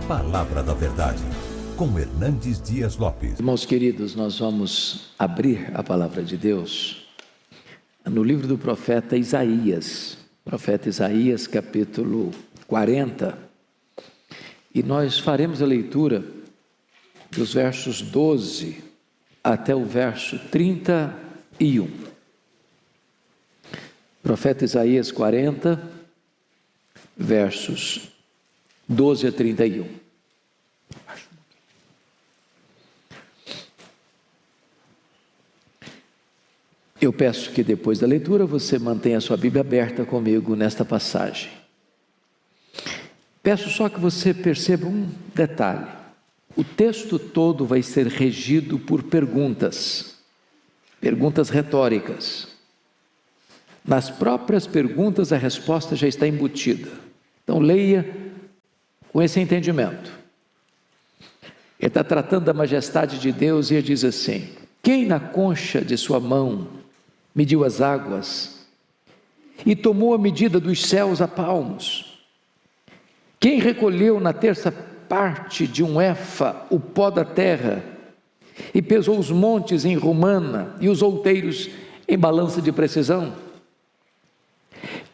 Palavra da Verdade, com Hernandes Dias Lopes. Irmãos queridos, nós vamos abrir a Palavra de Deus no livro do profeta Isaías, capítulo 40, e nós faremos a leitura dos versos 12 até o verso 31. Profeta Isaías 40, versos 12 a 31. Eu peço que depois da leitura você mantenha a sua Bíblia aberta comigo nesta passagem. Peço só que você perceba um detalhe. O texto todo vai ser regido por perguntas retóricas. Nas próprias perguntas a resposta já está embutida. Então leia com esse entendimento. Ele está tratando da majestade de Deus e ele diz assim: quem na concha de sua mão mediu as águas e tomou a medida dos céus a palmos? Quem recolheu na terça parte de um éfa o pó da terra e pesou os montes em romana e os outeiros em balança de precisão?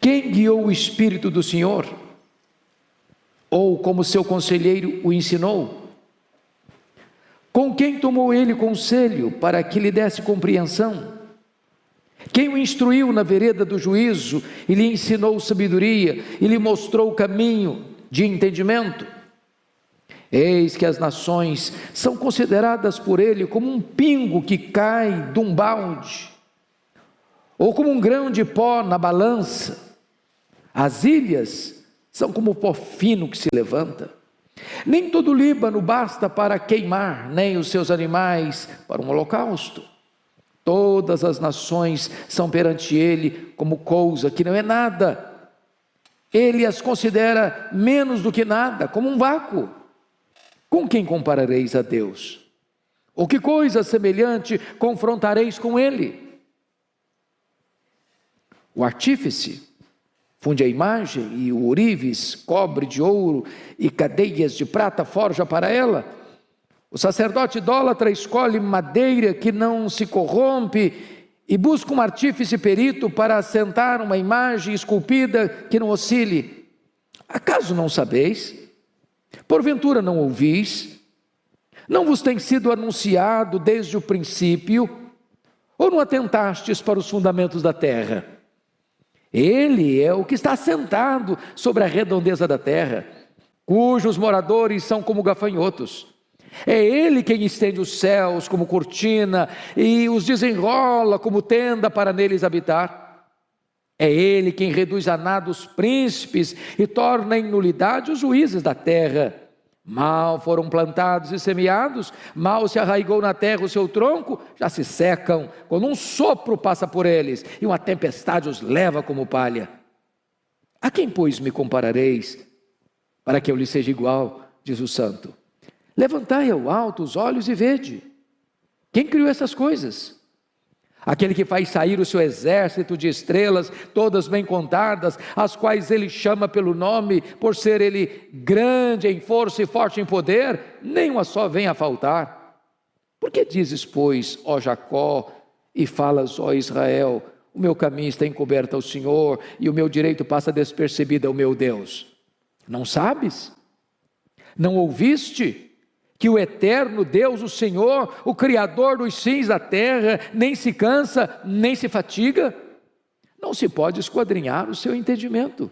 Quem guiou o Espírito do Senhor? Ou como seu conselheiro o ensinou? Com quem tomou ele conselho para que lhe desse compreensão? Quem o instruiu na vereda do juízo e lhe ensinou sabedoria e lhe mostrou o caminho de entendimento? Eis que as nações são consideradas por ele como um pingo que cai de um balde, ou como um grão de pó na balança. As ilhas são como o pó fino que se levanta. Nem todo o Líbano basta para queimar, nem os seus animais para um holocausto. Todas as nações são perante ele como coisa que não é nada. Ele as considera menos do que nada, como um vácuo. Com quem comparareis a Deus? Ou que coisa semelhante confrontareis com ele? O artífice funde a imagem e o ourives, cobre de ouro e cadeias de prata forja para ela. O sacerdote idólatra escolhe madeira que não se corrompe e busca um artífice perito para assentar uma imagem esculpida que não oscile. Acaso não sabeis? Porventura não ouvis? Não vos tem sido anunciado desde o princípio? Ou não atentastes para os fundamentos da terra? Ele é o que está assentado sobre a redondeza da terra, cujos moradores são como gafanhotos. É ele quem estende os céus como cortina e os desenrola como tenda para neles habitar. É ele quem reduz a nada os príncipes e torna em nulidade os juízes da terra. Mal foram plantados e semeados, mal se arraigou na terra o seu tronco, já se secam, quando um sopro passa por eles e uma tempestade os leva como palha. A quem, pois, me comparareis, para que eu lhe seja igual, diz o santo? Levantai ao alto os olhos e vede. Quem criou essas coisas? Aquele que faz sair o seu exército de estrelas, todas bem contadas, as quais ele chama pelo nome, por ser ele grande em força e forte em poder, nem uma só vem a faltar. Por que dizes, pois, ó Jacó, e falas, ó Israel, o meu caminho está encoberto ao Senhor, e o meu direito passa despercebido ao meu Deus? Não sabes? Não ouviste? Que o eterno Deus, o Senhor, o Criador dos fins da terra, nem se cansa, nem se fatiga? Não se pode esquadrinhar o seu entendimento.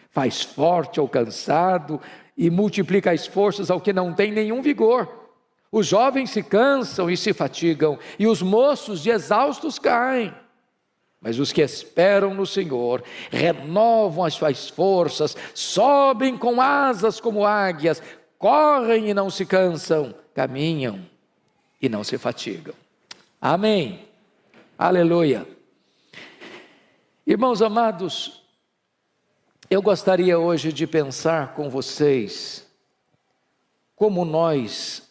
Faz forte ao cansado e multiplica as forças ao que não tem nenhum vigor. Os jovens se cansam e se fatigam, e os moços de exaustos caem. Mas os que esperam no Senhor renovam as suas forças, sobem com asas como águias, correm e não se cansam, caminham e não se fatigam. Amém. Aleluia. Irmãos amados, eu gostaria hoje de pensar com vocês como nós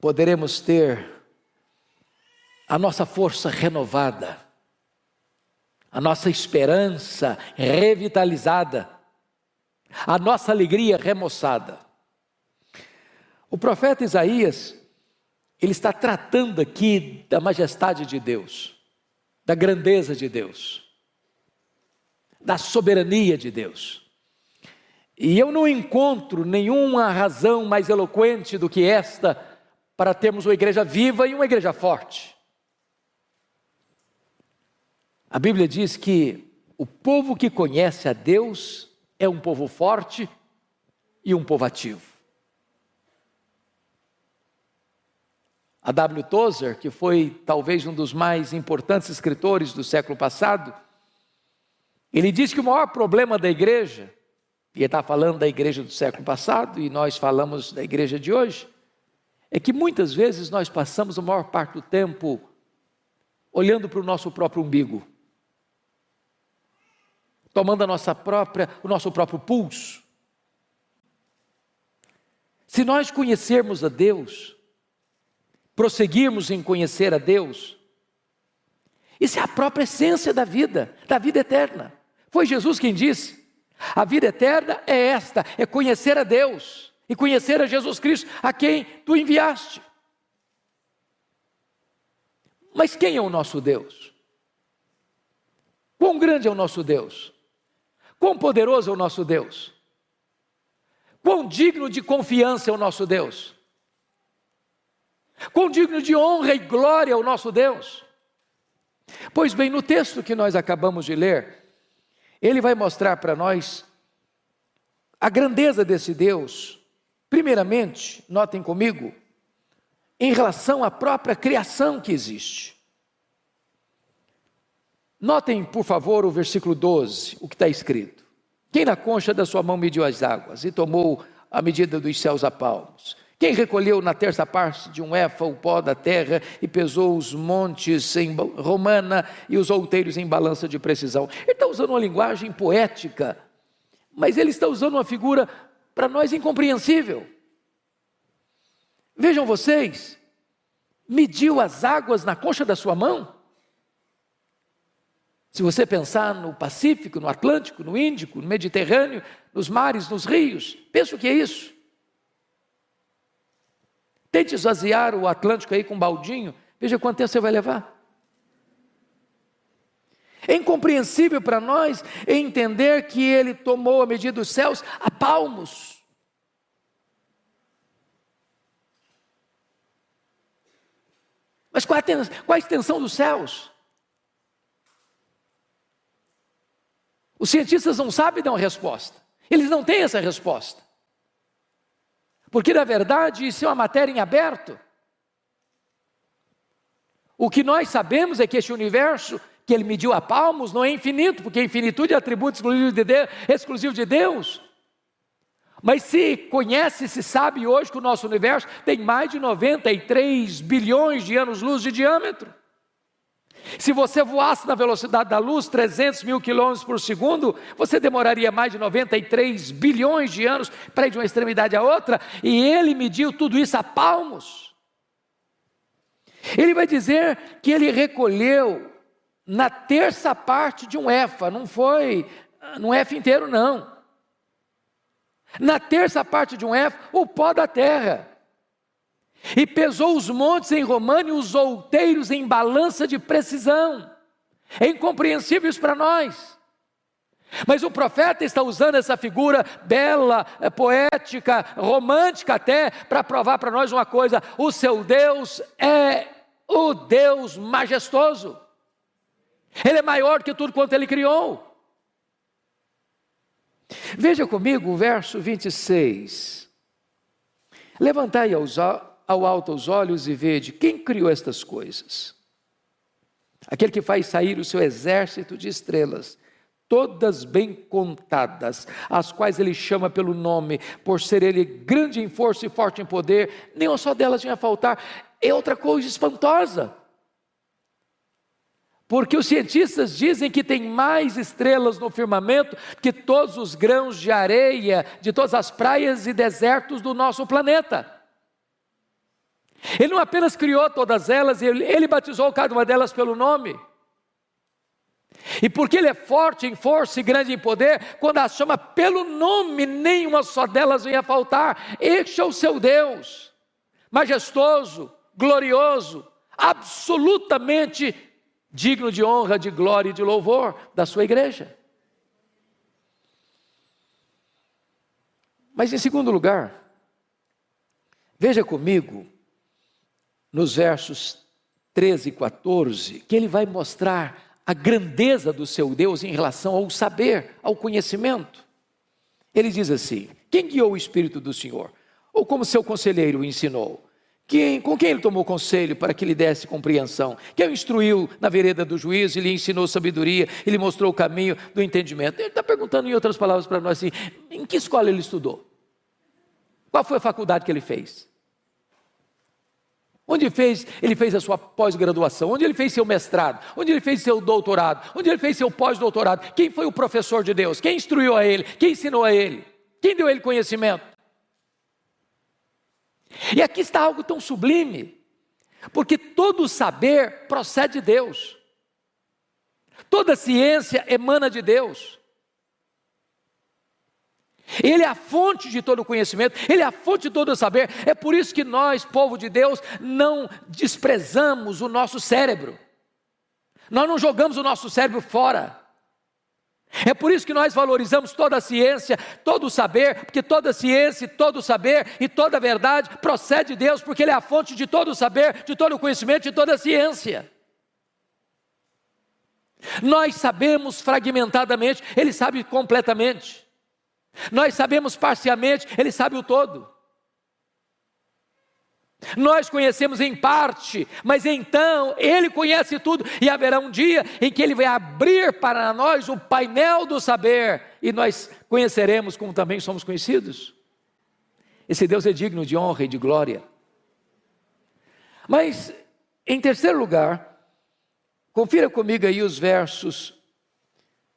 poderemos ter a nossa força renovada, a nossa esperança revitalizada, a nossa alegria remoçada. O profeta Isaías, ele está tratando aqui da majestade de Deus, da grandeza de Deus, da soberania de Deus. E eu não encontro nenhuma razão mais eloquente do que esta para termos uma igreja viva e uma igreja forte. A Bíblia diz que o povo que conhece a Deus é um povo forte e um povo ativo. A W. Tozer, que foi talvez um dos mais importantes escritores do século passado, ele diz que o maior problema da igreja, e ele está falando da igreja do século passado, e nós falamos da igreja de hoje, é que muitas vezes nós passamos a maior parte do tempo olhando para o nosso próprio umbigo, tomando o nosso próprio pulso. Se nós conhecermos a Deus, prosseguirmos em conhecer a Deus, isso é a própria essência da vida eterna. Foi Jesus quem disse: a vida eterna é esta, é conhecer a Deus e conhecer a Jesus Cristo, a quem tu enviaste. Mas quem é o nosso Deus? Quão grande é o nosso Deus? Quão poderoso é o nosso Deus? Quão digno de confiança é o nosso Deus? Quão digno de honra e glória é o nosso Deus? Pois bem, no texto que nós acabamos de ler, ele vai mostrar para nós a grandeza desse Deus. Primeiramente, notem comigo, em relação à própria criação que existe. Notem, por favor, o versículo 12, o que está escrito: quem na concha da sua mão mediu as águas e tomou a medida dos céus a palmos? Quem recolheu na terça parte de um éfa o pó da terra e pesou os montes em romana e os outeiros em balança de precisão? Ele está usando uma linguagem poética, mas ele está usando uma figura para nós incompreensível. Vejam vocês, mediu as águas na concha da sua mão? Se você pensar no Pacífico, no Atlântico, no Índico, no Mediterrâneo, nos mares, nos rios, pensa o que é isso? Tente esvaziar o Atlântico aí com um baldinho, veja quanto tempo você vai levar. É incompreensível para nós entender que ele tomou a medida dos céus a palmos. Mas qual a extensão dos céus? Os cientistas não sabem dar uma resposta. Eles não têm essa resposta. Porque na verdade isso é uma matéria em aberto. O que nós sabemos é que este universo que ele mediu a palmos não é infinito, porque a infinitude é atributo exclusivo de Deus. Mas se conhece, se sabe hoje que o nosso universo tem mais de 93 bilhões de anos-luz de diâmetro. Se você voasse na velocidade da luz, 300 mil quilômetros por segundo, você demoraria mais de 93 bilhões de anos para ir de uma extremidade a outra, e ele mediu tudo isso a palmos. Ele vai dizer que ele recolheu na terça parte de um éfa, não foi num éfa inteiro não. Na terça parte de um éfa, o pó da terra. E pesou os montes em romana e os outeiros em balança de precisão. É incompreensível isso para nós. Mas o profeta está usando essa figura bela, poética, romântica até, para provar para nós uma coisa: o seu Deus é o Deus majestoso. Ele é maior que tudo quanto ele criou. Veja comigo o verso 26. Levantai ao alto os olhos e vede quem criou estas coisas. Aquele que faz sair o seu exército de estrelas, todas bem contadas, as quais ele chama pelo nome, por ser ele grande em força e forte em poder, nenhuma só delas vinha a faltar. É outra coisa espantosa. Porque os cientistas dizem que tem mais estrelas no firmamento que todos os grãos de areia de todas as praias e desertos do nosso planeta. Ele não apenas criou todas elas, ele batizou cada uma delas pelo nome. E porque ele é forte em força e grande em poder, quando as chama pelo nome, nenhuma só delas vem a faltar. Este é o seu Deus, majestoso, glorioso, absolutamente digno de honra, de glória e de louvor da sua igreja. Mas em segundo lugar, veja comigo, nos versos 13 e 14, que ele vai mostrar a grandeza do seu Deus em relação ao saber, ao conhecimento. Ele diz assim: quem guiou o Espírito do Senhor? Ou como seu conselheiro o ensinou? Com quem ele tomou conselho para que lhe desse compreensão? Quem o instruiu na vereda do juízo e lhe ensinou sabedoria e lhe mostrou o caminho do entendimento? Ele está perguntando em outras palavras para nós assim: em que escola ele estudou? Qual foi a faculdade que ele fez? Onde ele fez a sua pós-graduação? Onde ele fez seu mestrado? Onde ele fez seu doutorado? Onde ele fez seu pós-doutorado? Quem foi o professor de Deus? Quem instruiu a ele? Quem ensinou a ele? Quem deu a ele conhecimento? E aqui está algo tão sublime, porque todo saber procede de Deus, toda ciência emana de Deus. Ele é a fonte de todo conhecimento, Ele é a fonte de todo saber. É por isso que nós, povo de Deus, não desprezamos o nosso cérebro. Nós não jogamos o nosso cérebro fora. É por isso que nós valorizamos toda a ciência, todo o saber, porque toda ciência, todo o saber e toda a verdade procede de Deus, porque Ele é a fonte de todo o saber, de todo o conhecimento, de toda a ciência. Nós sabemos fragmentadamente, Ele sabe completamente. Nós sabemos parcialmente, Ele sabe o todo. Nós conhecemos em parte, mas então Ele conhece tudo, e haverá um dia em que Ele vai abrir para nós o painel do saber, e nós conheceremos como também somos conhecidos. Esse Deus é digno de honra e de glória. Mas, em terceiro lugar, confira comigo aí os versos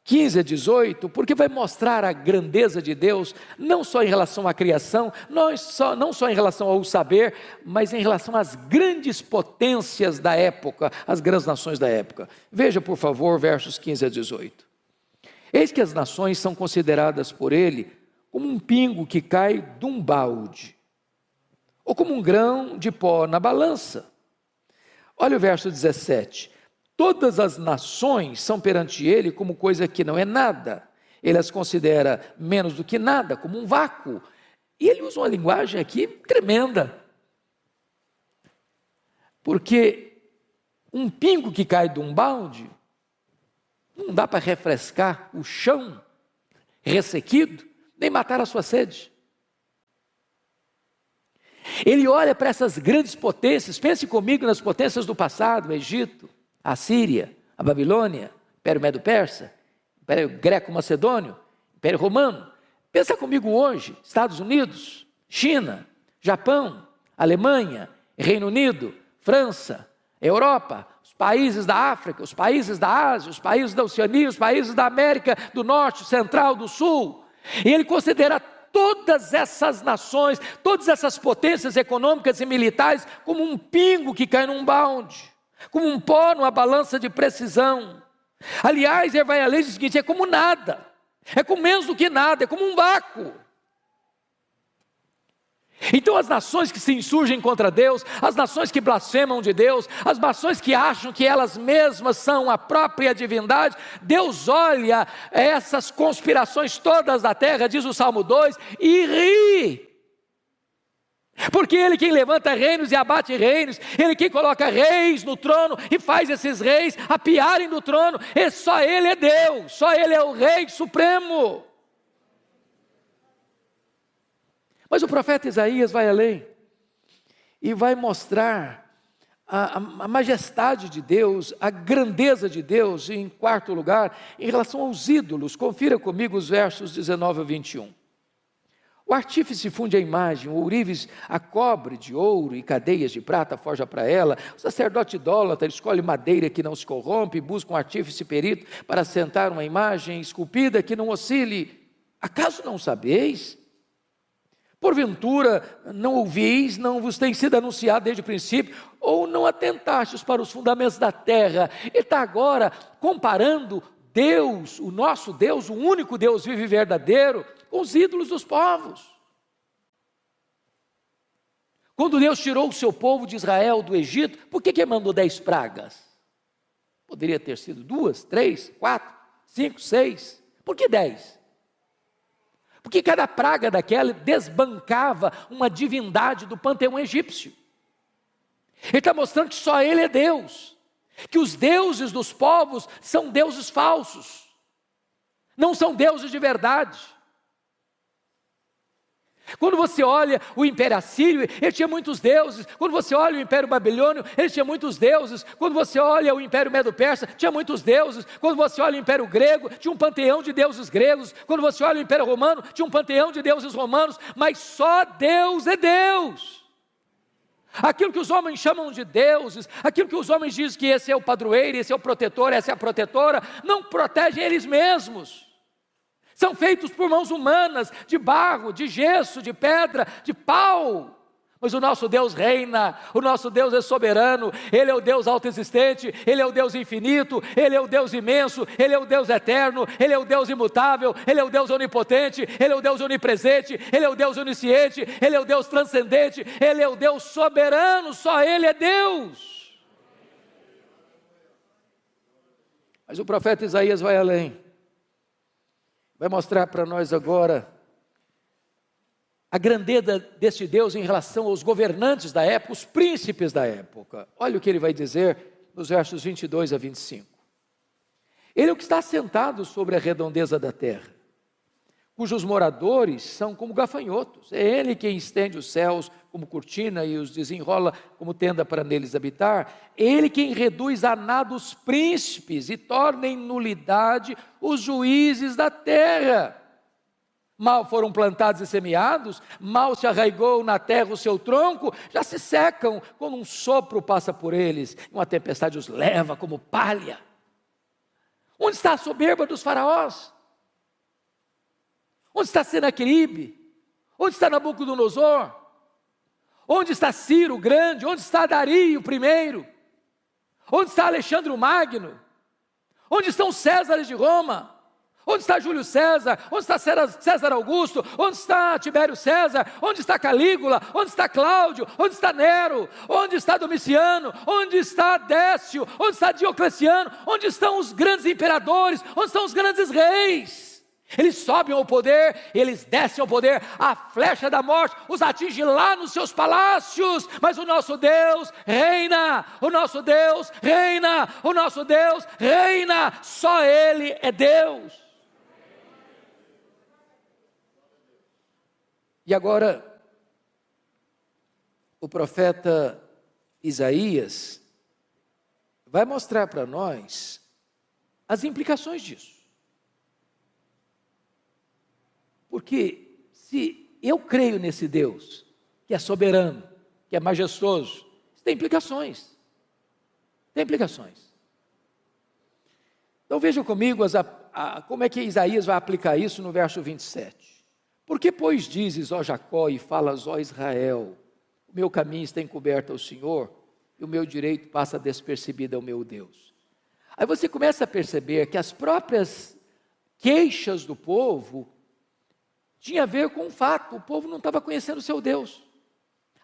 15 a 18, porque vai mostrar a grandeza de Deus, não só em relação à criação, não só em relação ao saber, mas em relação às grandes potências da época, as grandes nações da época. Veja, por favor, versos 15 a 18. Eis que as nações são consideradas por ele como um pingo que cai de um balde, ou como um grão de pó na balança. Olha o verso 17. Todas as nações são perante ele como coisa que não é nada. Ele as considera menos do que nada, como um vácuo. E ele usa uma linguagem aqui tremenda. Porque um pingo que cai de um balde, não dá para refrescar o chão ressequido, nem matar a sua sede. Ele olha para essas grandes potências, pense comigo nas potências do passado, o Egito, a Síria, a Babilônia, Império Medo-Persa, Império Greco-Macedônio, Império Romano. Pensa comigo hoje, Estados Unidos, China, Japão, Alemanha, Reino Unido, França, Europa, os países da África, os países da Ásia, os países da Oceania, os países da América do Norte, Central, do Sul. E ele considera todas essas nações, todas essas potências econômicas e militares como um pingo que cai num balde, como um pó numa balança de precisão. Aliás, ele vai além do seguinte: é como nada, é como menos do que nada, é como um vácuo. Então as nações que se insurgem contra Deus, as nações que blasfemam de Deus, as nações que acham que elas mesmas são a própria divindade, Deus olha essas conspirações todas da terra, diz o Salmo 2, e ri. Porque Ele quem levanta reinos e abate reinos, Ele quem coloca reis no trono e faz esses reis apiarem do trono, e só Ele é Deus, só Ele é o Rei Supremo. Mas o profeta Isaías vai além e vai mostrar a majestade de Deus, a grandeza de Deus, e em quarto lugar, em relação aos ídolos. Confira comigo os versos 19 a 21. O artífice funde a imagem, o ourives a cobre de ouro e cadeias de prata forja para ela. O sacerdote idólatra escolhe madeira que não se corrompe e busca um artífice perito para assentar uma imagem esculpida que não oscile. Acaso não sabeis? Porventura não ouvis, não vos tem sido anunciado desde o princípio, ou não atentastes para os fundamentos da terra? Ele está agora comparando Deus, o nosso Deus, o único Deus vivo e verdadeiro, com os ídolos dos povos. Quando Deus tirou o seu povo de Israel do Egito, por que mandou 10 pragas? Poderia ter sido 2, 3, 4, 5, 6. Por que 10? Porque cada praga daquela desbancava uma divindade do panteão egípcio. Ele está mostrando que só Ele é Deus. Que os deuses dos povos são deuses falsos. Não são deuses de verdade. Quando você olha o Império Assírio, ele tinha muitos deuses. Quando você olha o Império Babilônio, ele tinha muitos deuses. Quando você olha o Império Medo-Persa, tinha muitos deuses. Quando você olha o Império Grego, tinha um panteão de deuses gregos. Quando você olha o Império Romano, tinha um panteão de deuses romanos. Mas só Deus é Deus. Aquilo que os homens chamam de deuses, aquilo que os homens dizem que esse é o padroeiro, esse é o protetor, essa é a protetora, não protegem eles mesmos. São feitos por mãos humanas, de barro, de gesso, de pedra, de pau. Mas o nosso Deus reina, o nosso Deus é soberano, Ele é o Deus autoexistente, Ele é o Deus infinito, Ele é o Deus imenso, Ele é o Deus eterno, Ele é o Deus imutável, Ele é o Deus onipotente, Ele é o Deus onipresente, Ele é o Deus onisciente, Ele é o Deus transcendente, Ele é o Deus soberano, só Ele é Deus. Mas o profeta Isaías vai além. Vai mostrar para nós agora a grandeza deste Deus em relação aos governantes da época, os príncipes da época. Olha o que ele vai dizer nos versos 22 a 25. Ele é o que está assentado sobre a redondeza da terra, cujos moradores são como gafanhotos. É Ele quem estende os céus como cortina e os desenrola como tenda para neles habitar. É Ele quem reduz a nada os príncipes e torna em nulidade os juízes da terra. Mal foram plantados e semeados, mal se arraigou na terra o seu tronco, já se secam quando um sopro passa por eles, uma tempestade os leva como palha. Onde está a soberba dos faraós? Onde está Senaqueribe? Onde está Nabucodonosor? Onde está Ciro o Grande? Onde está Dario I? Onde está Alexandre o Magno? Onde estão os Césares de Roma? Onde está Júlio César? Onde está César Augusto? Onde está Tibério César? Onde está Calígula? Onde está Cláudio? Onde está Nero? Onde está Domiciano? Onde está Décio? Onde está Diocleciano? Onde estão os grandes imperadores? Onde estão os grandes reis? Eles sobem ao poder, eles descem ao poder, a flecha da morte os atinge lá nos seus palácios, mas o nosso Deus reina, o nosso Deus reina, o nosso Deus reina, só Ele é Deus. E agora, o profeta Isaías vai mostrar para nós as implicações disso. Porque se eu creio nesse Deus, que é soberano, que é majestoso, isso tem implicações. Tem implicações. Então vejam comigo como é que Isaías vai aplicar isso no verso 27. Por que, pois, dizes, ó Jacó, e falas, ó Israel, o meu caminho está encoberto ao Senhor, e o meu direito passa despercebido ao meu Deus. Aí você começa a perceber que as próprias queixas do povo tinha a ver com o fato, o povo não estava conhecendo o seu Deus.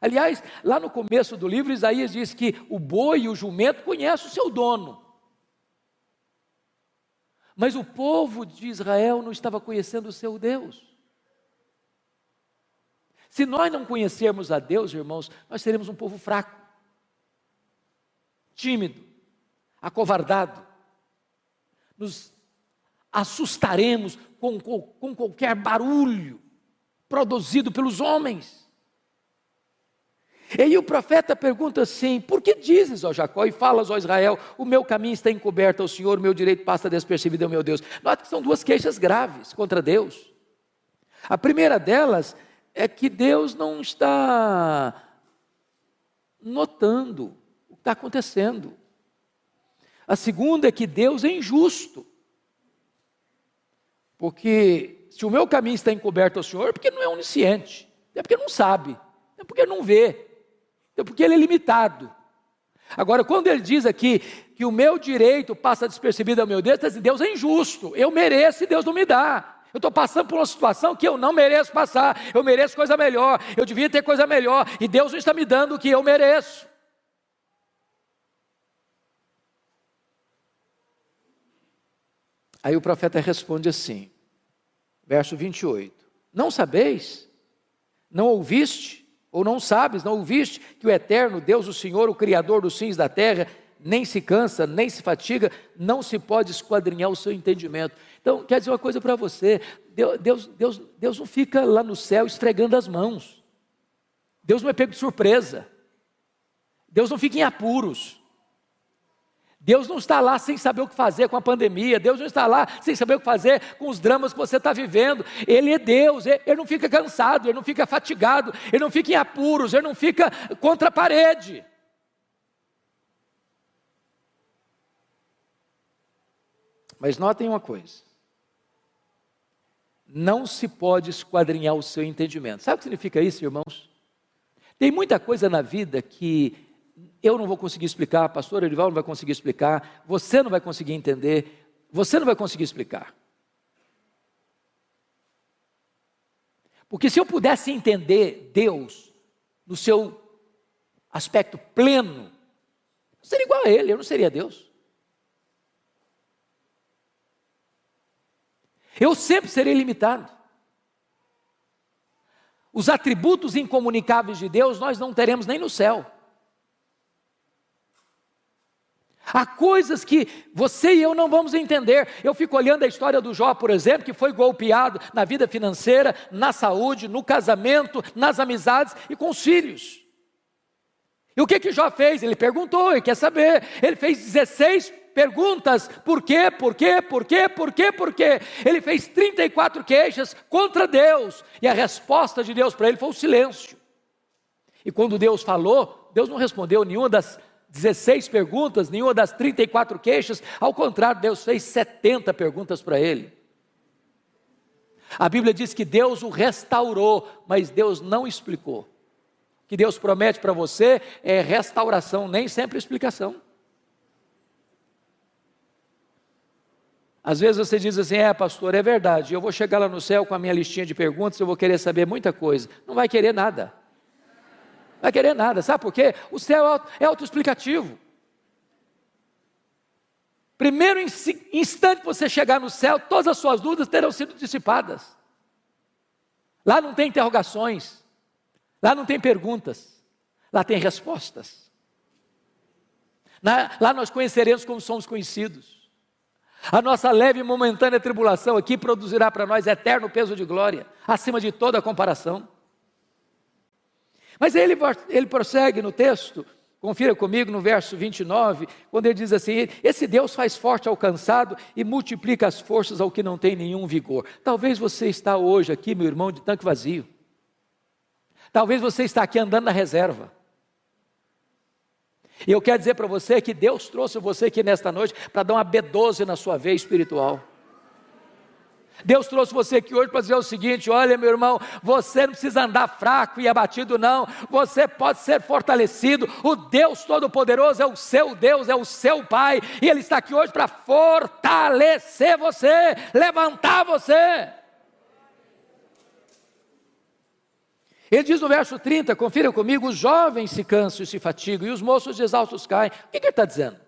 Aliás, lá no começo do livro, Isaías diz que o boi e o jumento conhecem o seu dono. Mas o povo de Israel não estava conhecendo o seu Deus. Se nós não conhecermos a Deus, irmãos, nós seremos um povo fraco, tímido, acovardado. Nos assustaremos com qualquer barulho produzido pelos homens. E aí o profeta pergunta assim: por que dizes, ó Jacó, e falas, ó Israel, o meu caminho está encoberto ao Senhor, o meu direito passa despercebido ao meu Deus? Nota que são duas queixas graves contra Deus. A primeira delas é que Deus não está notando o que está acontecendo. A segunda é que Deus é injusto. Porque se o meu caminho está encoberto ao Senhor, é porque não é onisciente, é porque não sabe, é porque não vê, é porque Ele é limitado. Agora, quando ele diz aqui que o meu direito passa despercebido ao meu Deus, está dizendo, Deus é injusto, eu mereço e Deus não me dá. Eu estou passando por uma situação que eu não mereço passar, eu mereço coisa melhor, eu devia ter coisa melhor, e Deus não está me dando o que eu mereço. Aí o profeta responde assim, verso 28, não sabeis, não ouviste, ou não sabes, não ouviste, que o eterno Deus, o Senhor, o Criador dos fins da terra, nem se cansa, nem se fatiga, não se pode esquadrinhar o seu entendimento. Então, quer dizer uma coisa para você, Deus não fica lá no céu esfregando as mãos, Deus não é pego de surpresa, Deus não fica em apuros, Deus não está lá sem saber o que fazer com a pandemia, Deus não está lá sem saber o que fazer com os dramas que você está vivendo. Ele é Deus, Ele não fica cansado, Ele não fica fatigado, Ele não fica em apuros, Ele não fica contra a parede. Mas notem uma coisa, não se pode esquadrinhar o seu entendimento. Sabe o que significa isso, irmãos? Tem muita coisa na vida que eu não vou conseguir explicar, pastor Erival não vai conseguir explicar, você não vai conseguir entender, você não vai conseguir explicar. Porque se eu pudesse entender Deus no seu aspecto pleno, eu seria igual a Ele, eu não seria Deus. Eu sempre serei limitado. Os atributos incomunicáveis de Deus nós não teremos nem no céu. Há coisas que você e eu não vamos entender. Eu fico olhando a história do Jó, por exemplo, que foi golpeado na vida financeira, na saúde, no casamento, nas amizades e com os filhos. E o que Jó fez? Ele perguntou, ele quer saber. Ele fez 16 perguntas, por quê, por quê, por quê, por quê, por quê? Ele fez 34 queixas contra Deus, e a resposta de Deus para ele foi o silêncio. E quando Deus falou, Deus não respondeu nenhuma das 16 perguntas, nenhuma das 34 queixas, ao contrário, Deus fez 70 perguntas para ele. A Bíblia diz que Deus o restaurou, mas Deus não explicou. O que Deus promete para você é restauração, nem sempre explicação. Às vezes você diz assim, pastor, é verdade, eu vou chegar lá no céu com a minha listinha de perguntas, eu vou querer saber muita coisa. Não vai querer nada. Não vai querer nada, sabe por quê? O céu é autoexplicativo. Primeiro instante que você chegar no céu, todas as suas dúvidas terão sido dissipadas. Lá não tem interrogações, lá não tem perguntas, lá tem respostas. Lá nós conheceremos como somos conhecidos. A nossa leve e momentânea tribulação aqui produzirá para nós eterno peso de glória, acima de toda comparação. Mas ele prossegue no texto, confira comigo no verso 29, quando ele diz assim, esse Deus faz forte ao cansado e multiplica as forças ao que não tem nenhum vigor. Talvez você está hoje aqui, meu irmão, de tanque vazio. Talvez você está aqui andando na reserva. E eu quero dizer para você que Deus trouxe você aqui nesta noite para dar uma B12 na sua veia espiritual. Deus trouxe você aqui hoje para dizer o seguinte, olha meu irmão, você não precisa andar fraco e abatido não, você pode ser fortalecido, o Deus Todo-Poderoso é o seu Deus, é o seu Pai, e Ele está aqui hoje para fortalecer você, levantar você. Ele diz no verso 30, confira comigo, os jovens se cansam e se fatigam, e os moços exaustos caem. O que ele está dizendo?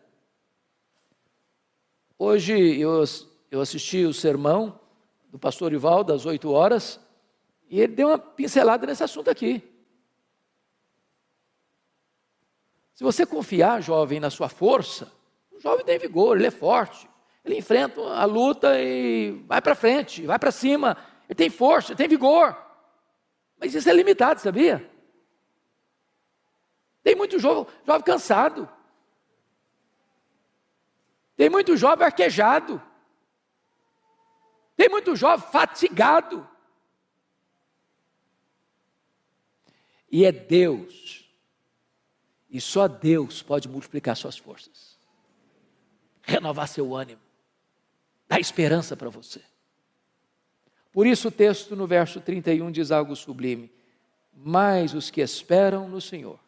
Hoje eu assisti o sermão do pastor Ivaldo, às 8 horas, e ele deu uma pincelada nesse assunto aqui. Se você confiar, jovem, na sua força, o jovem tem vigor, ele é forte, ele enfrenta a luta e vai para frente, vai para cima, ele tem força, ele tem vigor. Mas isso é limitado, sabia? Tem muito jovem cansado. Tem muito jovem arquejado. Tem muito jovem fatigado. E é Deus, e só Deus pode multiplicar suas forças, renovar seu ânimo, dar esperança para você. Por isso o texto no verso 31 diz algo sublime, mas os que esperam no Senhor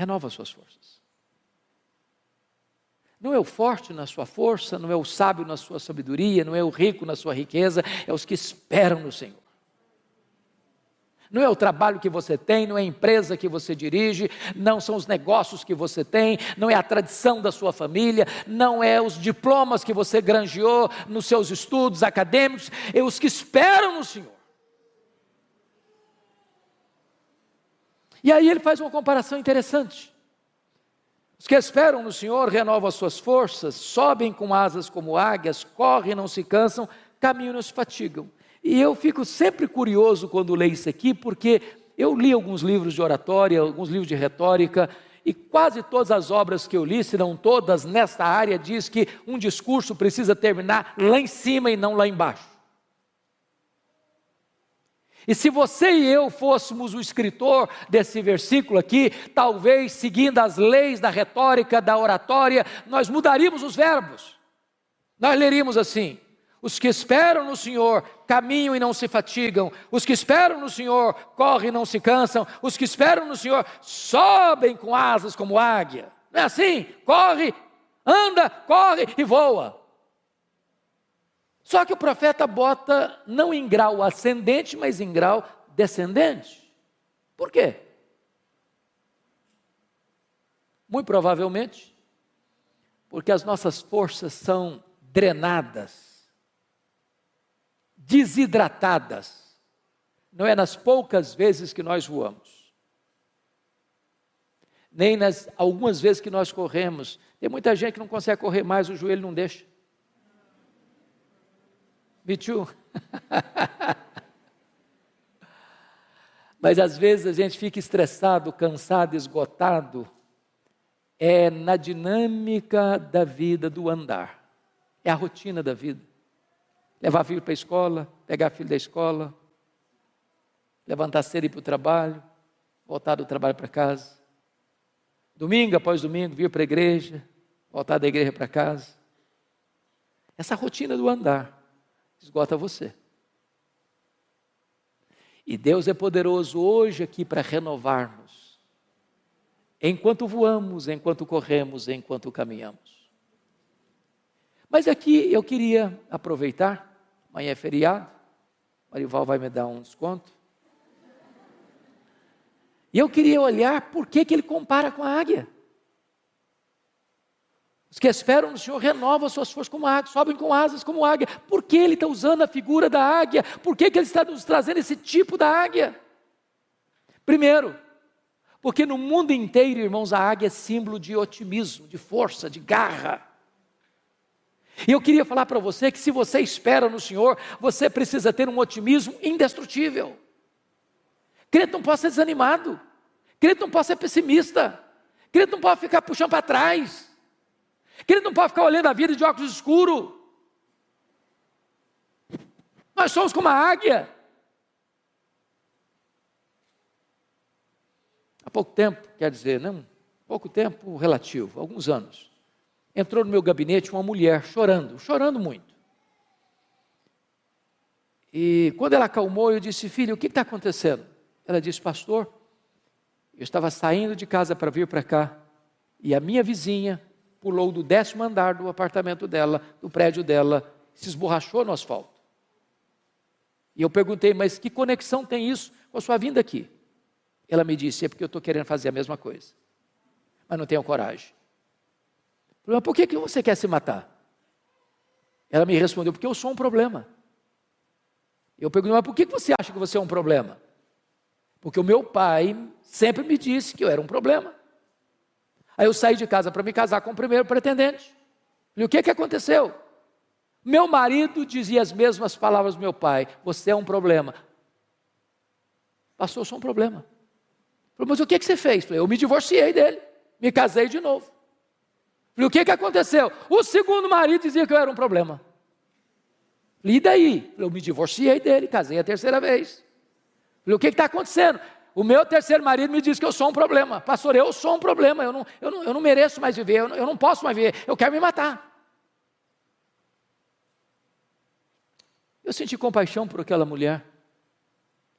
renova as suas forças. Não é o forte na sua força, não é o sábio na sua sabedoria, não é o rico na sua riqueza, é os que esperam no Senhor. Não é o trabalho que você tem, não é a empresa que você dirige, não são os negócios que você tem, não é a tradição da sua família, não é os diplomas que você granjeou nos seus estudos acadêmicos, é os que esperam no Senhor. E aí ele faz uma comparação interessante. Os que esperam no Senhor renovam as suas forças, sobem com asas como águias, correm e não se cansam, caminham e não se fatigam. E eu fico sempre curioso quando leio isso aqui, porque eu li alguns livros de oratória, alguns livros de retórica, e quase todas as obras que eu li, se não todas, nesta área, diz que um discurso precisa terminar lá em cima e não lá embaixo. E se você e eu fôssemos o escritor desse versículo aqui, talvez seguindo as leis da retórica, da oratória, nós mudaríamos os verbos. Nós leríamos assim: os que esperam no Senhor caminham e não se fatigam, os que esperam no Senhor correm e não se cansam, os que esperam no Senhor sobem com asas como águia. Não é assim? Corre, anda, corre e voa. Só que o profeta bota não em grau ascendente, mas em grau descendente. Por quê? Muito provavelmente, porque as nossas forças são drenadas, desidratadas. Não é nas poucas vezes que nós voamos, nem nas algumas vezes que nós corremos. Tem muita gente que não consegue correr mais, o joelho não deixa. Me too. Mas às vezes a gente fica estressado, cansado, esgotado. É na dinâmica da vida, do andar. É a rotina da vida. Levar filho para a escola, pegar filho da escola, levantar cedo e ir para o trabalho, voltar do trabalho para casa. Domingo após domingo, vir para a igreja, voltar da igreja para casa. Essa rotina do andar esgota você. E Deus é poderoso hoje aqui para renovar-nos, enquanto voamos, enquanto corremos, enquanto caminhamos. Mas aqui eu queria aproveitar, amanhã é feriado, Marival vai me dar um desconto, e eu queria olhar por que ele compara com a águia. Os que esperam no Senhor renovam as suas forças como águia, sobem com asas como águia. Por que ele está usando a figura da águia? Por que ele está nos trazendo esse tipo da águia? Primeiro, porque no mundo inteiro, irmãos, a águia é símbolo de otimismo, de força, de garra. E eu queria falar para você que se você espera no Senhor, você precisa ter um otimismo indestrutível. Crente não pode ser desanimado, crente não pode ser pessimista, crente não pode ficar puxando para trás. Ele não pode ficar olhando a vida de óculos escuros. Nós somos como a águia. Há pouco tempo, quer dizer, não, pouco tempo relativo, alguns anos, entrou no meu gabinete uma mulher chorando muito. E quando ela acalmou, eu disse: filha, o que está acontecendo? Ela disse: pastor, eu estava saindo de casa para vir para cá, e a minha vizinha pulou do 10º andar do apartamento dela, do prédio dela, se esborrachou no asfalto. E eu perguntei: mas que conexão tem isso com a sua vinda aqui? Ela me disse: é porque eu estou querendo fazer a mesma coisa, mas não tenho coragem. Eu falei: mas por que você quer se matar? Ela me respondeu: porque eu sou um problema. Eu perguntei: mas por que você acha que você é um problema? Porque o meu pai sempre me disse que eu era um problema. Aí eu saí de casa para me casar com o primeiro pretendente. Falei: o que aconteceu? Meu marido dizia as mesmas palavras do meu pai: você é um problema. Pastor, eu sou um problema. Falei: mas o que você fez? Falei: eu me divorciei dele, me casei de novo. Falei: o que aconteceu? O segundo marido dizia que eu era um problema. Falei: e daí? Falei: eu me divorciei dele, casei a terceira vez. Falei: o que está acontecendo? O meu terceiro marido me diz que eu sou um problema. Pastor, eu sou um problema, eu não mereço mais viver, eu não posso mais viver, eu quero me matar. Eu senti compaixão por aquela mulher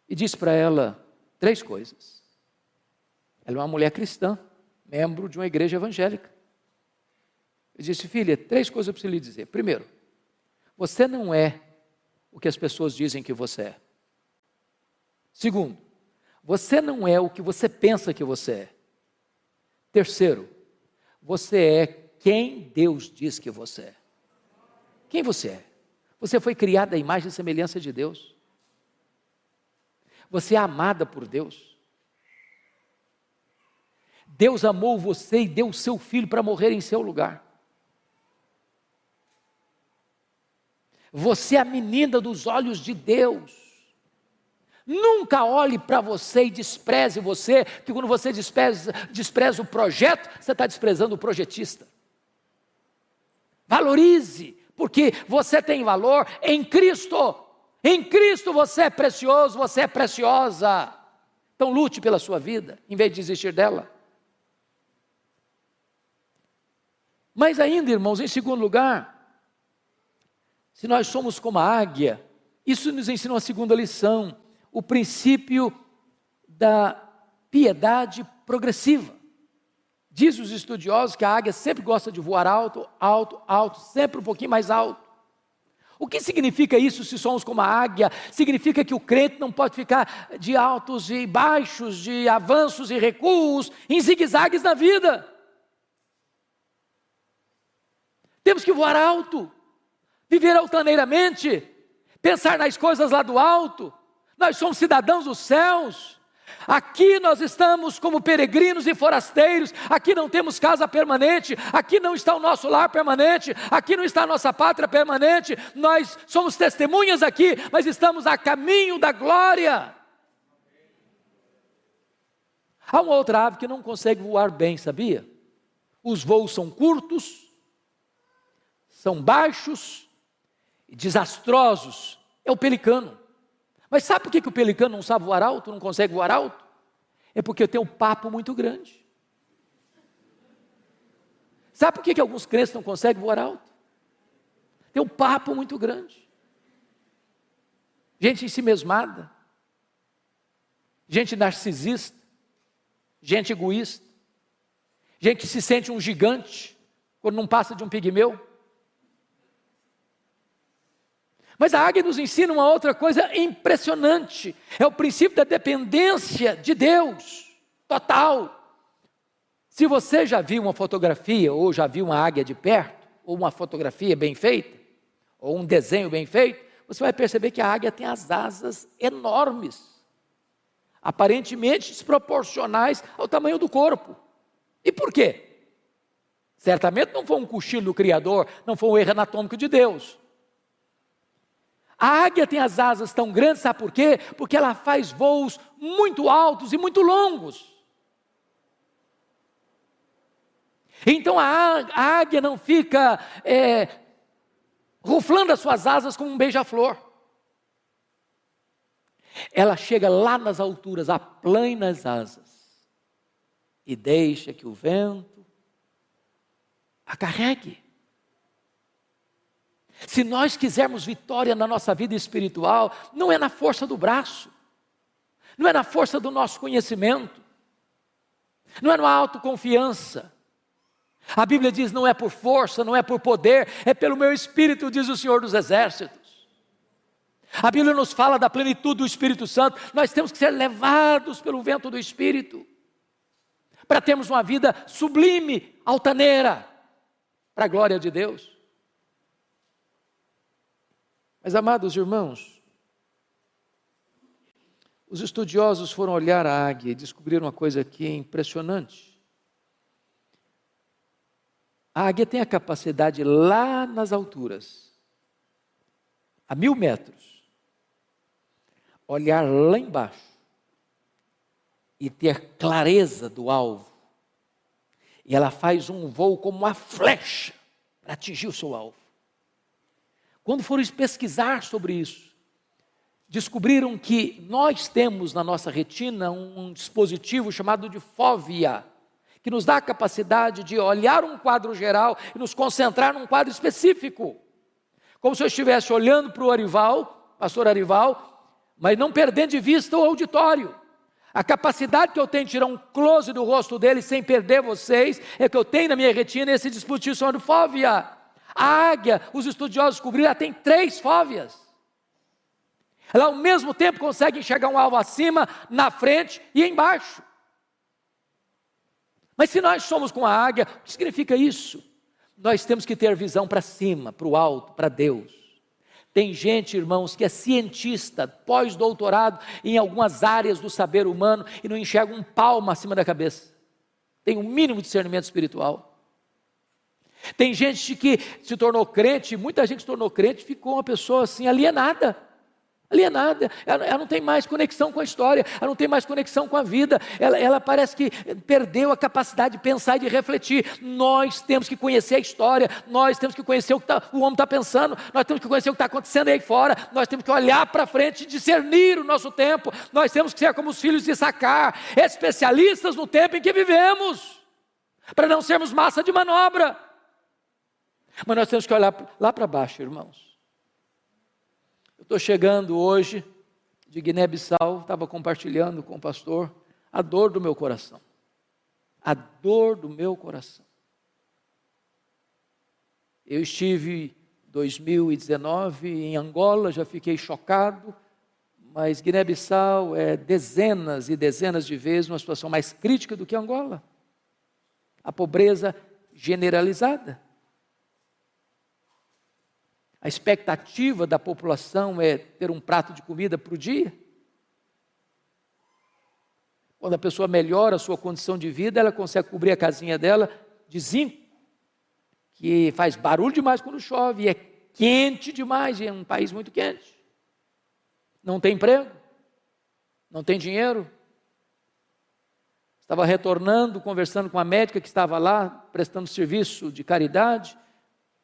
e disse para ela 3 coisas. Ela é uma mulher cristã, membro de uma igreja evangélica. Eu disse: filha, 3 coisas eu preciso lhe dizer. Primeiro, você não é o que as pessoas dizem que você é. Segundo, você não é o que você pensa que você é. Terceiro, você é quem Deus diz que você é. Quem você é? Você foi criado à imagem e semelhança de Deus. Você é amada por Deus. Deus amou você e deu o seu filho para morrer em seu lugar. Você é a menina dos olhos de Deus. Nunca olhe para você e despreze você, que quando você despreza o projeto, você está desprezando o projetista. Valorize, porque você tem valor em Cristo. Em Cristo você é precioso, você é preciosa. Então lute pela sua vida, em vez de desistir dela. Mas ainda, irmãos, em segundo lugar, se nós somos como a águia, isso nos ensina uma segunda lição, o princípio da piedade progressiva. Diz os estudiosos que a águia sempre gosta de voar alto, alto, alto, sempre um pouquinho mais alto. O que significa isso se somos como a águia? Significa que o crente não pode ficar de altos e baixos, de avanços e recuos, em zigue-zagues na vida. Temos que voar alto, viver altaneiramente, pensar nas coisas lá do alto. Nós somos cidadãos dos céus. Aqui nós estamos como peregrinos e forasteiros. Aqui não temos casa permanente. Aqui não está o nosso lar permanente. Aqui não está a nossa pátria permanente. Nós somos testemunhas aqui, mas estamos a caminho da glória. Há uma outra ave que não consegue voar bem, sabia? Os voos são curtos, são baixos e desastrosos. É o pelicano. Mas sabe por que o pelicano não sabe voar alto, não consegue voar alto? É porque tem um papo muito grande. Sabe por que alguns crentes não conseguem voar alto? Tem um papo muito grande. Gente ensimesmada, gente narcisista, gente egoísta, gente que se sente um gigante quando não passa de um pigmeu. Mas a águia nos ensina uma outra coisa impressionante, é o princípio da dependência de Deus, total. Se você já viu uma fotografia, ou já viu uma águia de perto, ou uma fotografia bem feita, ou um desenho bem feito, você vai perceber que a águia tem as asas enormes, aparentemente desproporcionais ao tamanho do corpo. E por quê? Certamente não foi um cochilo do Criador, não foi um erro anatômico de Deus. A águia tem as asas tão grandes, sabe por quê? Porque ela faz voos muito altos e muito longos. Então a águia não fica ruflando as suas asas como um beija-flor. Ela chega lá nas alturas, aplana as asas e deixa que o vento a carregue. Se nós quisermos vitória na nossa vida espiritual, não é na força do braço, não é na força do nosso conhecimento, não é na autoconfiança. A Bíblia diz: não é por força, não é por poder, é pelo meu Espírito, diz o Senhor dos Exércitos. A Bíblia nos fala da plenitude do Espírito Santo. Nós temos que ser levados pelo vento do Espírito, para termos uma vida sublime, altaneira, para a glória de Deus. Mas, amados irmãos, os estudiosos foram olhar a águia e descobriram uma coisa aqui impressionante. A águia tem a capacidade lá nas alturas, a 1000 metros, olhar lá embaixo e ter clareza do alvo. E ela faz um voo como uma flecha para atingir o seu alvo. Quando foram pesquisar sobre isso, descobriram que nós temos na nossa retina um dispositivo chamado de fóvea, que nos dá a capacidade de olhar um quadro geral e nos concentrar num quadro específico. Como se eu estivesse olhando para o Arival, pastor Arival, mas não perdendo de vista o auditório. A capacidade que eu tenho de tirar um close do rosto dele sem perder vocês, é que eu tenho na minha retina esse dispositivo chamado fóvea. A águia, os estudiosos descobriram, ela tem 3 fóveas. Ela ao mesmo tempo consegue enxergar um alvo acima, na frente e embaixo. Mas se nós somos com a águia, o que significa isso? Nós temos que ter visão para cima, para o alto, para Deus. Tem gente, irmãos, que é cientista, pós-doutorado em algumas áreas do saber humano e não enxerga um palmo acima da cabeça. Tem um mínimo de discernimento espiritual. Tem gente que se tornou crente, muita gente se tornou crente e ficou uma pessoa assim alienada. Ela não tem mais conexão com a história, ela não tem mais conexão com a vida, ela parece que perdeu a capacidade de pensar e de refletir. Nós temos que conhecer a história, nós temos que conhecer o que o homem está pensando, nós temos que conhecer o que está acontecendo aí fora, nós temos que olhar para frente e discernir o nosso tempo, nós temos que ser como os filhos de Issacar, especialistas no tempo em que vivemos, para não sermos massa de manobra. Mas nós temos que olhar lá para baixo, irmãos. Eu estou chegando hoje de Guiné-Bissau, estava compartilhando com o pastor a dor do meu coração. A dor do meu coração. Eu estive em 2019 em Angola, já fiquei chocado, mas Guiné-Bissau é dezenas e dezenas de vezes uma situação mais crítica do que Angola. A pobreza generalizada. A expectativa da população é ter um prato de comida por dia. Quando a pessoa melhora a sua condição de vida, ela consegue cobrir a casinha dela de zinco, que faz barulho demais quando chove, e é quente demais, e é um país muito quente. Não tem emprego, não tem dinheiro. Estava retornando, conversando com a médica que estava lá, prestando serviço de caridade,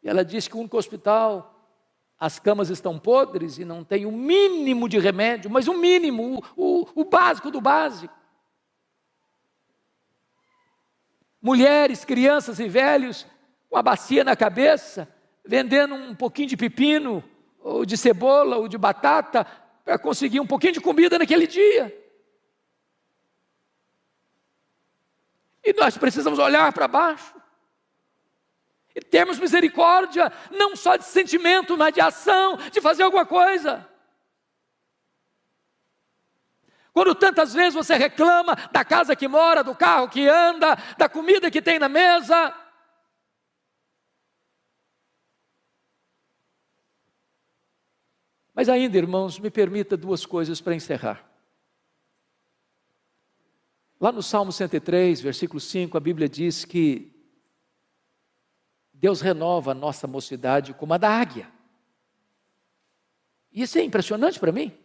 e ela disse que o único hospital, as camas estão podres e não tem o mínimo de remédio, mas o mínimo, o básico do básico. Mulheres, crianças e velhos com a bacia na cabeça, vendendo um pouquinho de pepino, ou de cebola, ou de batata, para conseguir um pouquinho de comida naquele dia. E nós precisamos olhar para baixo. E termos misericórdia, não só de sentimento, mas de ação, de fazer alguma coisa. Quando tantas vezes você reclama da casa que mora, do carro que anda, da comida que tem na mesa. Mas ainda, irmãos, me permita 2 coisas para encerrar. Lá no Salmo 103, versículo 5, a Bíblia diz que Deus renova a nossa mocidade como a da águia. Isso é impressionante para mim.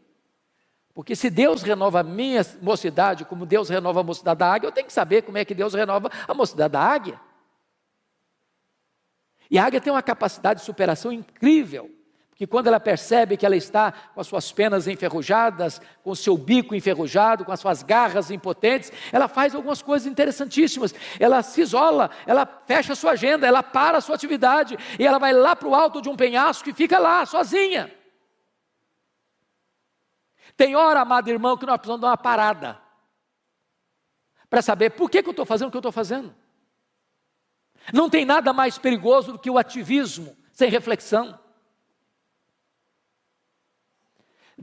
Porque se Deus renova a minha mocidade como Deus renova a mocidade da águia, eu tenho que saber como é que Deus renova a mocidade da águia. E a águia tem uma capacidade de superação incrível. Porque quando ela percebe que ela está com as suas penas enferrujadas, com o seu bico enferrujado, com as suas garras impotentes, ela faz algumas coisas interessantíssimas. Ela se isola, ela fecha a sua agenda, ela para a sua atividade, e ela vai lá para o alto de um penhasco e fica lá, sozinha. Tem hora, amado irmão, que nós precisamos dar uma parada, para saber por que eu estou fazendo o que eu estou fazendo. Não tem nada mais perigoso do que o ativismo, sem reflexão.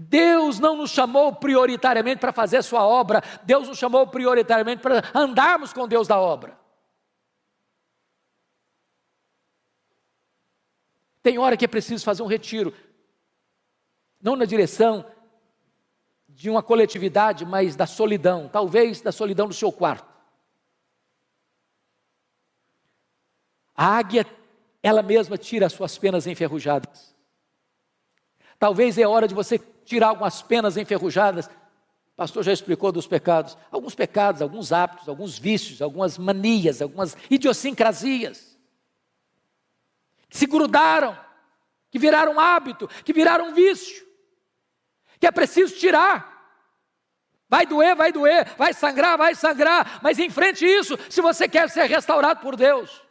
Deus não nos chamou prioritariamente para fazer a sua obra, Deus nos chamou prioritariamente para andarmos com Deus da obra. Tem hora que é preciso fazer um retiro, não na direção de uma coletividade, mas da solidão, talvez da solidão do seu quarto. A águia, ela mesma tira as suas penas enferrujadas. Talvez é hora de você tirar algumas penas enferrujadas. O pastor já explicou dos pecados. Alguns pecados, alguns hábitos, alguns vícios, algumas manias, algumas idiosincrasias. Que se grudaram, que viraram hábito, que viraram vício. Que é preciso tirar. Vai doer, vai sangrar, mas enfrente isso se você quer ser restaurado por Deus.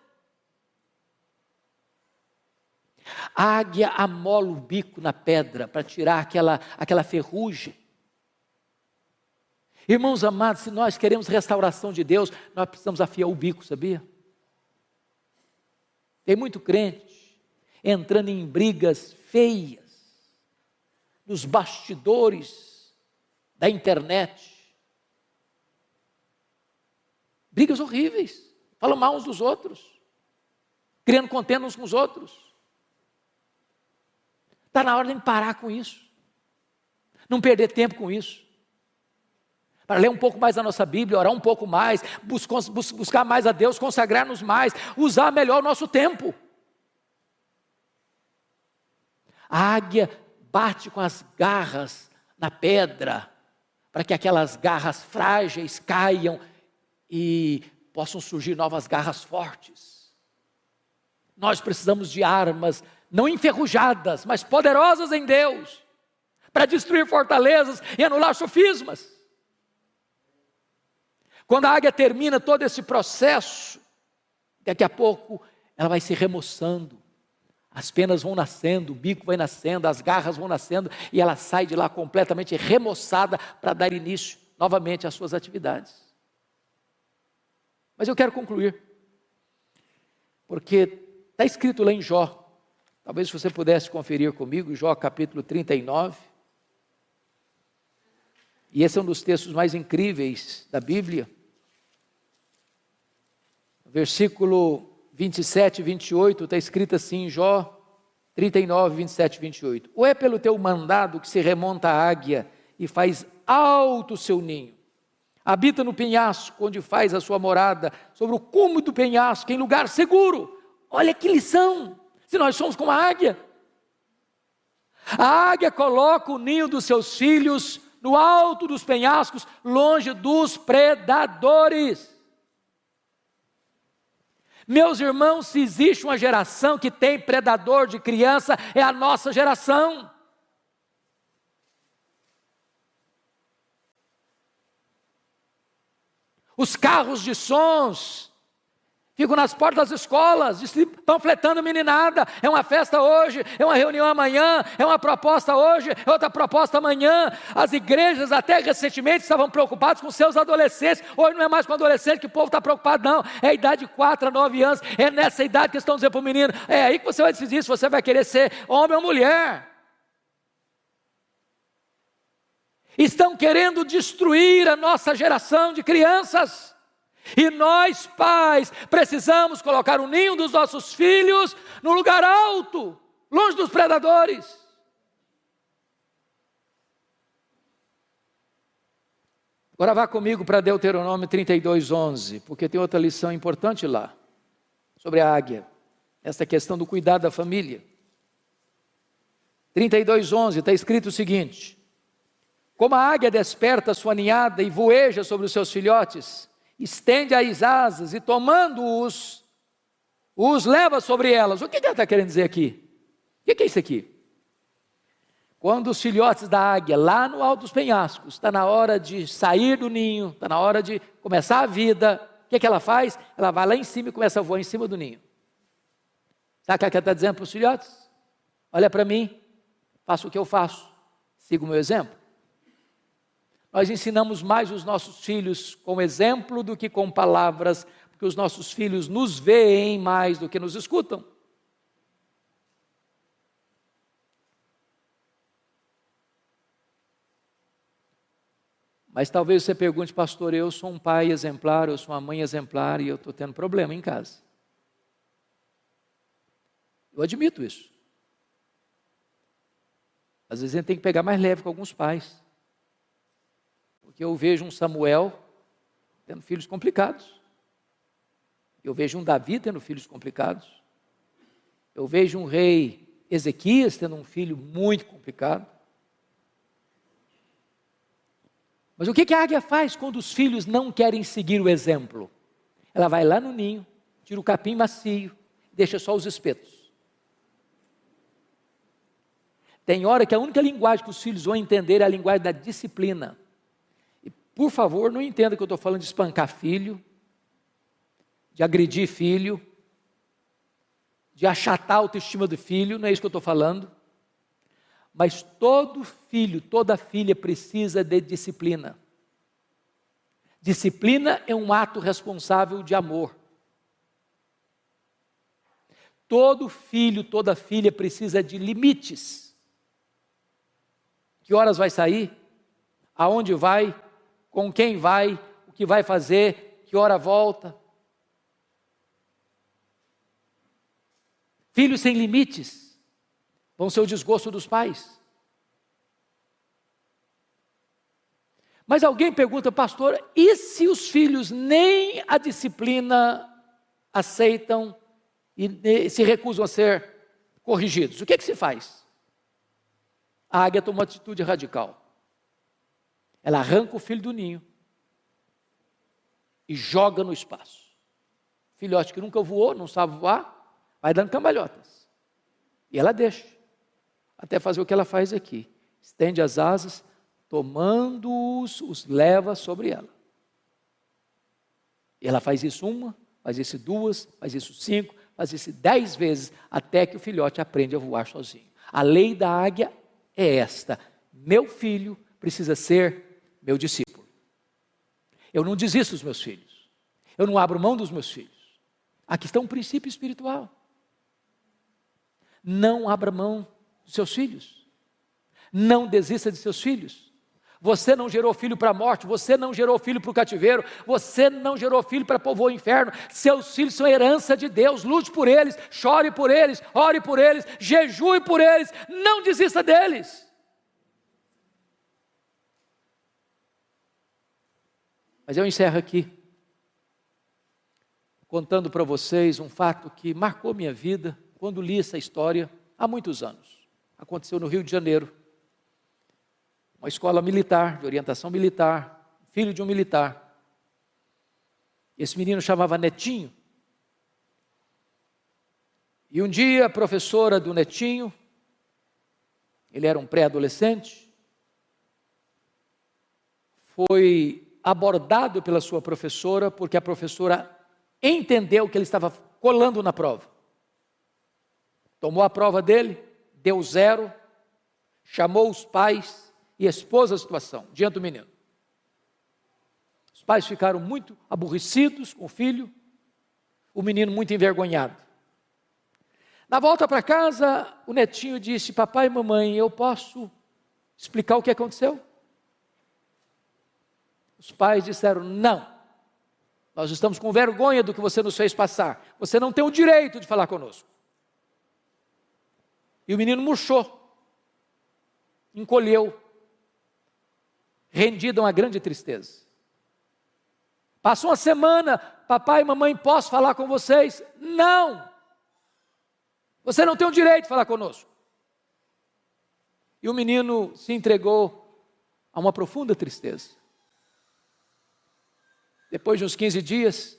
A águia amola o bico na pedra para tirar aquela ferrugem. Irmãos amados, se nós queremos restauração de Deus, nós precisamos afiar o bico, sabia? Tem muito crente entrando em brigas feias, nos bastidores da internet. Brigas horríveis, falam mal uns dos outros, criando contenda uns com os outros. Está na hora de parar com isso, não perder tempo com isso, para ler um pouco mais a nossa Bíblia, orar um pouco mais, buscar mais a Deus, consagrar-nos mais, usar melhor o nosso tempo. A águia bate com as garras na pedra, para que aquelas garras frágeis caiam e possam surgir novas garras fortes. Nós precisamos de armas, não enferrujadas, mas poderosas em Deus, para destruir fortalezas e anular sofismas. Quando a águia termina todo esse processo, daqui a pouco ela vai se remoçando, as penas vão nascendo, o bico vai nascendo, as garras vão nascendo, e ela sai de lá completamente remoçada para dar início novamente às suas atividades. Mas eu quero concluir, porque está escrito lá em Jó, talvez você pudesse conferir comigo, Jó capítulo 39, e esse é um dos textos mais incríveis da Bíblia. Versículo 27 e 28, está escrito assim em Jó 39, 27 e 28. Ou é pelo teu mandado que se remonta a águia e faz alto o seu ninho, habita no penhasco onde faz a sua morada, sobre o cume do penhasco, em lugar seguro. Olha que lição, se nós somos como a águia. A águia coloca o ninho dos seus filhos no alto dos penhascos, longe dos predadores. Meus irmãos, se existe uma geração que tem predador de criança, é a nossa geração. Os carros de sons ficam nas portas das escolas, panfletando meninada. É uma festa hoje, é uma reunião amanhã, é uma proposta hoje, é outra proposta amanhã. As igrejas até recentemente estavam preocupadas com seus adolescentes. Hoje não é mais com adolescente que o povo está preocupado, não. É a idade de 4 a 9 anos, é nessa idade que estão dizendo para o menino, é aí que você vai decidir se você vai querer ser homem ou mulher. Estão querendo destruir a nossa geração de crianças. E nós, pais, precisamos colocar o ninho dos nossos filhos no lugar alto, longe dos predadores. Agora vá comigo para Deuteronômio 32:11, porque tem outra lição importante lá, sobre a águia, essa questão do cuidado da família. 32:11 está escrito o seguinte: como a águia desperta a sua ninhada e voeja sobre os seus filhotes, estende as asas e tomando-os, os leva sobre elas. O que ela está querendo dizer aqui? O que é isso aqui? Quando os filhotes da águia, lá no alto dos penhascos, está na hora de sair do ninho, está na hora de começar a vida, o que ela faz? Ela vai lá em cima e começa a voar em cima do ninho. Sabe o que ela está dizendo para os filhotes? Olha para mim, faça o que eu faço, siga o meu exemplo. Nós ensinamos mais os nossos filhos com exemplo do que com palavras, porque os nossos filhos nos veem mais do que nos escutam. Mas talvez você pergunte, pastor, eu sou um pai exemplar, eu sou uma mãe exemplar e eu estou tendo problema em casa. Eu admito isso. Às vezes a gente tem que pegar mais leve com alguns pais. Porque eu vejo um Samuel tendo filhos complicados. Eu vejo um Davi tendo filhos complicados. Eu vejo um rei Ezequias tendo um filho muito complicado. Mas o que a águia faz quando os filhos não querem seguir o exemplo? Ela vai lá no ninho, tira o capim macio, deixa só os espetos. Tem hora que a única linguagem que os filhos vão entender é a linguagem da disciplina. E, por favor, não entenda que eu estou falando de espancar filho, de agredir filho, de achatar a autoestima do filho, não é isso que eu estou falando. Mas todo filho, toda filha precisa de disciplina. Disciplina é um ato responsável de amor. Todo filho, toda filha precisa de limites. Que horas vai sair? Aonde vai? Com quem vai? O que vai fazer? Que hora volta? Filhos sem limites vão ser o desgosto dos pais. Mas alguém pergunta, pastor, e se os filhos nem a disciplina aceitam e se recusam a ser corrigidos? O que se faz? A águia toma uma atitude radical. Ela arranca o filho do ninho e joga no espaço. Filhote que nunca voou, não sabe voar, vai dando cambalhotas. E ela deixa, até fazer o que ela faz aqui. Estende as asas, tomando-os, os leva sobre ela. E ela faz isso uma, faz isso duas, faz isso 5, faz isso 10 vezes, até que o filhote aprende a voar sozinho. A lei da águia é esta: meu filho precisa ser meu discípulo. Eu não desisto dos meus filhos. Eu não abro mão dos meus filhos. Aqui está um princípio espiritual. Não abra mão dos seus filhos. Não desista de seus filhos. Você não gerou filho para a morte, você não gerou filho para o cativeiro, você não gerou filho para povoar o inferno. Seus filhos são herança de Deus. Lute por eles, chore por eles, ore por eles, jejue por eles, não desista deles. Mas eu encerro aqui, contando para vocês um fato que marcou minha vida, quando li essa história, há muitos anos. Aconteceu no Rio de Janeiro. Uma escola militar, de orientação militar, filho de um militar. Esse menino chamava Netinho. E um dia a professora do Netinho, ele era um pré-adolescente, foi abordado pela sua professora, porque a professora entendeu que ele estava colando na prova. Tomou a prova dele, deu 0, chamou os pais e expôs a situação diante do menino. Os pais ficaram muito aborrecidos com o filho, o menino muito envergonhado. Na volta para casa, o Netinho disse: papai e mamãe, eu posso explicar o que aconteceu? Os pais disseram: não, nós estamos com vergonha do que você nos fez passar, você não tem o direito de falar conosco. E o menino murchou, encolheu, rendido a uma grande tristeza. Passou uma semana: papai e mamãe, posso falar com vocês? Não, você não tem o direito de falar conosco. E o menino se entregou a uma profunda tristeza. Depois de uns 15 dias,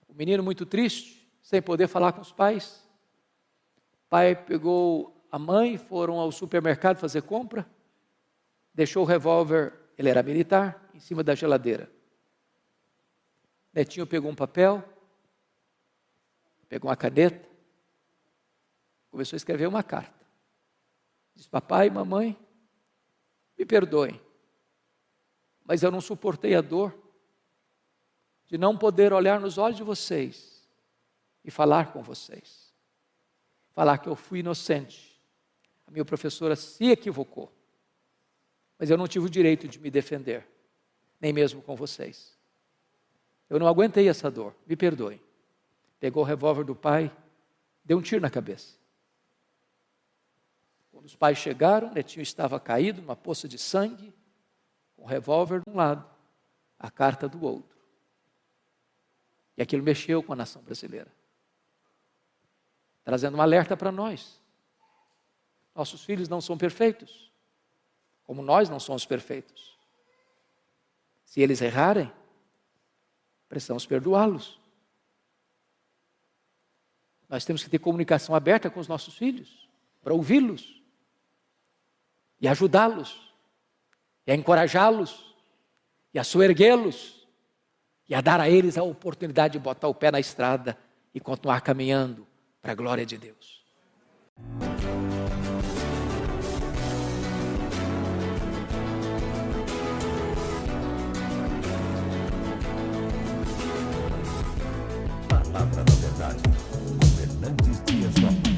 o menino muito triste, sem poder falar com os pais, o pai pegou a mãe, foram ao supermercado fazer compra, deixou o revólver, ele era militar, em cima da geladeira. Netinho pegou um papel, pegou uma caneta, começou a escrever uma carta. Diz: papai e mamãe, me perdoem, mas eu não suportei a dor de não poder olhar nos olhos de vocês e falar com vocês. Falar que eu fui inocente. A minha professora se equivocou. Mas eu não tive o direito de me defender, nem mesmo com vocês. Eu não aguentei essa dor, me perdoem. Pegou o revólver do pai, deu um tiro na cabeça. Quando os pais chegaram, o Netinho estava caído numa poça de sangue, com o revólver de um lado, a carta do outro. E aquilo mexeu com a nação brasileira, trazendo um alerta para nós. Nossos filhos não são perfeitos, como nós não somos perfeitos. Se eles errarem, precisamos perdoá-los. Nós temos que ter comunicação aberta com os nossos filhos, para ouvi-los, e ajudá-los, e a encorajá-los, e a soerguê-los, e a dar a eles a oportunidade de botar o pé na estrada e continuar caminhando para a glória de Deus. Hernandes Dias Lopes.